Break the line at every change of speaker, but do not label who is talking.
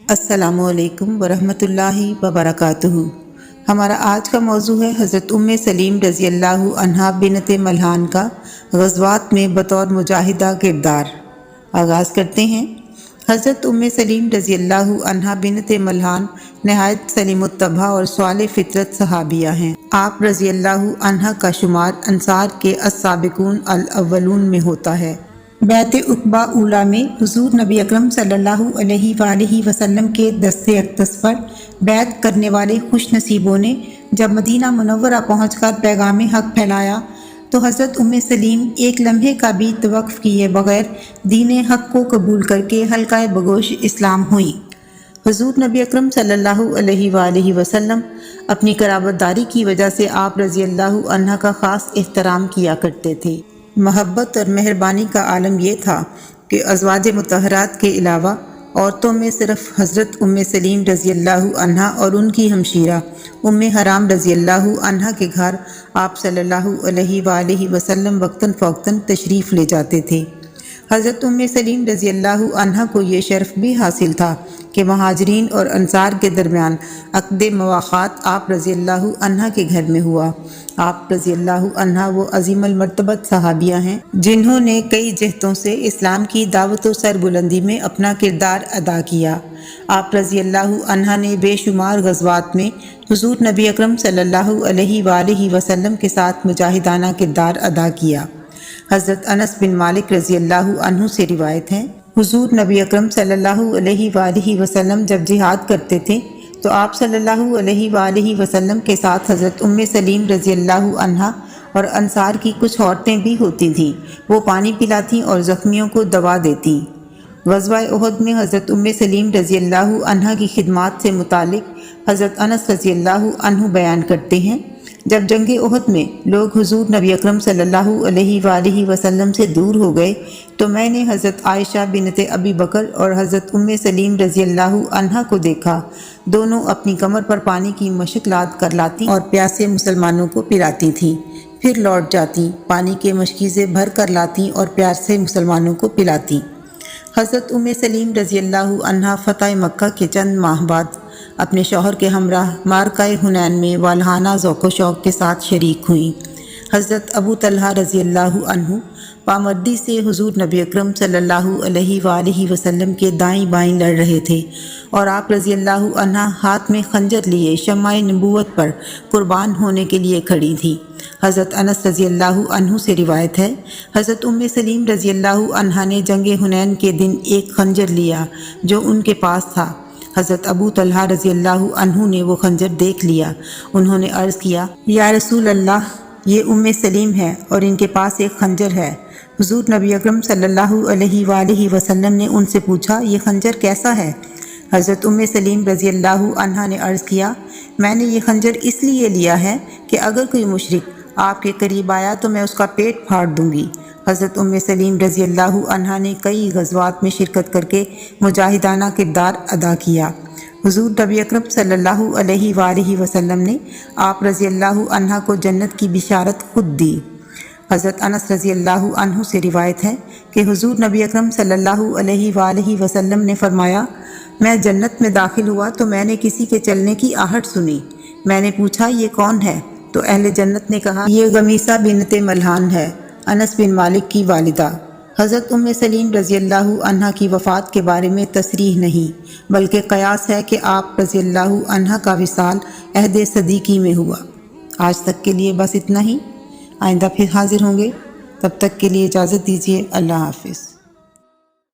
السلام علیکم ورحمۃ اللہ وبرکاتہ۔ ہمارا آج کا موضوع ہے حضرت سلیم رضی اللہ عنہا بنت ملحان کا غزوات میں بطور مجاہدہ کردار۔ آغاز کرتے ہیں۔ حضرت سلیم رضی اللہ عنہا بنت ملحان نہایت سلیم الطبع اور صالح فطرت صحابیہ ہیں۔ آپ رضی اللہ عنہا کا شمار انصار کے السابقون الاولون میں ہوتا ہے۔ بیعت عقبہ اولیٰ میں حضور نبی اکرم صلی اللہ علیہ وآلہ وسلم کے دست اقدس پر بیعت کرنے والے خوش نصیبوں نے جب مدینہ منورہ پہنچ کر پیغام حق پھیلایا تو حضرت سلیم ایک لمحے کا بھی توقف کیے بغیر دین حق کو قبول کر کے حلقہ بگوش اسلام ہوئیں۔ حضور نبی اکرم صلی اللہ علیہ وآلہ وسلم اپنی قرابت داری کی وجہ سے آپ رضی اللہ عنہ کا خاص احترام کیا کرتے تھے۔ محبت اور مہربانی کا عالم یہ تھا کہ ازواج مطہرات کے علاوہ عورتوں میں صرف حضرت سلیم رضی اللہ عنہا اور ان کی ہمشیرہ حرام رضی اللہ عنہا کے گھر آپ صلی اللہ علیہ وآلہ وسلم وقتاً فوقتاً تشریف لے جاتے تھے۔ حضرت سلیم رضی اللہ عنہا کو یہ شرف بھی حاصل تھا کہ مہاجرین اور انصار کے درمیان عقد مواخات آپ رضی اللہ عنہا کے گھر میں ہوا۔ آپ رضی اللہ عنہا وہ عظیم المرتبت صحابیہ ہیں جنہوں نے کئی جہتوں سے اسلام کی دعوت و سربلندی میں اپنا کردار ادا کیا۔ آپ رضی اللہ عنہا نے بے شمار غزوات میں حضور نبی اکرم صلی اللہ علیہ وآلہ وسلم کے ساتھ مجاہدانہ کردار ادا کیا۔ حضرت انس بن مالک رضی اللہ عنہ سے روایت ہے، حضور نبی اکرم صلی اللہ علیہ وآلہ وسلم جب جہاد کرتے تھے تو آپ صلی اللہ علیہ وآلہ وسلم کے ساتھ حضرت سلیم رضی اللہ عنہا اور انصار کی کچھ عورتیں بھی ہوتی تھیں۔ وہ پانی پلاتی اور زخمیوں کو دوا دیتی۔ غزوہ احد میں حضرت سلیم رضی اللہ عنہا کی خدمات سے متعلق حضرت انس رضی اللہ عنہ بیان کرتے ہیں، جب جنگ احد میں لوگ حضور نبی اکرم صلی اللہ علیہ وآلہ وسلم سے دور ہو گئے تو میں نے حضرت عائشہ بنت ابی بکر اور حضرت سلیم رضی اللہ عنہا کو دیکھا۔ دونوں اپنی کمر پر پانی کی مشک لاد کر لاتی اور پیاسے مسلمانوں کو پلاتی تھیں، پھر لوٹ جاتی، پانی کے مشکیزیں بھر کر لاتی اور پیاسے مسلمانوں کو پلاتی۔ حضرت سلیم رضی اللہ عنہا فتح مکہ کے چند ماہ بعد اپنے شوہر کے ہمراہ معرکہ حنین میں والہانہ ذوق و شوق کے ساتھ شریک ہوئیں۔ حضرت ابو طلحہ رضی اللہ عنہ پامردی سے حضور نبی اکرم صلی اللہ علیہ وآلہ وسلم کے دائیں بائیں لڑ رہے تھے اور آپ رضی اللہ عنہا ہاتھ میں خنجر لیے شمع نبوت پر قربان ہونے کے لیے کھڑی تھی۔ حضرت انس رضی اللہ عنہ سے روایت ہے، حضرت سلیم رضی اللہ عنہا نے جنگ حنین کے دن ایک خنجر لیا جو ان کے پاس تھا۔ حضرت ابو طلحہ رضی اللہ عنہ نے وہ خنجر دیکھ لیا۔ انہوں نے عرض کیا، یا رسول اللہ، یہ سلیم ہے اور ان کے پاس ایک خنجر ہے۔ حضور نبی اکرم صلی اللہ علیہ وآلہ وسلم نے ان سے پوچھا، یہ خنجر کیسا ہے؟ حضرت سلیم رضی اللہ عنہا نے عرض کیا، میں نے یہ خنجر اس لیے لیا ہے کہ اگر کوئی مشرک آپ کے قریب آیا تو میں اس کا پیٹ پھاڑ دوں گی۔ حضرت سلیم رضی اللہ عنہا نے کئی غزوات میں شرکت کر کے مجاہدانہ کردار ادا کیا۔ حضور نبی اکرم صلی اللہ علیہ وآلہ وسلم نے آپ رضی اللہ عنہا کو جنت کی بشارت خود دی۔ حضرت انس رضی اللہ عنہ سے روایت ہے کہ حضور نبی اکرم صلی اللہ علیہ وآلہ وسلم نے فرمایا، میں جنت میں داخل ہوا تو میں نے کسی کے چلنے کی آہٹ سنی۔ میں نے پوچھا، یہ کون ہے؟ تو اہل جنت نے کہا، یہ غمیسہ بنت ملحان ہے، انس بن مالک کی والدہ۔ حضرت سلیم رضی اللہ عنہا کی وفات کے بارے میں تصریح نہیں بلکہ قیاس ہے کہ آپ رضی اللہ عنہا کا وصال عہد صدیقی میں ہوا۔ آج تک کے لیے بس اتنا ہی، آئندہ پھر حاضر ہوں گے، تب تک کے لیے اجازت دیجیے، اللہ حافظ۔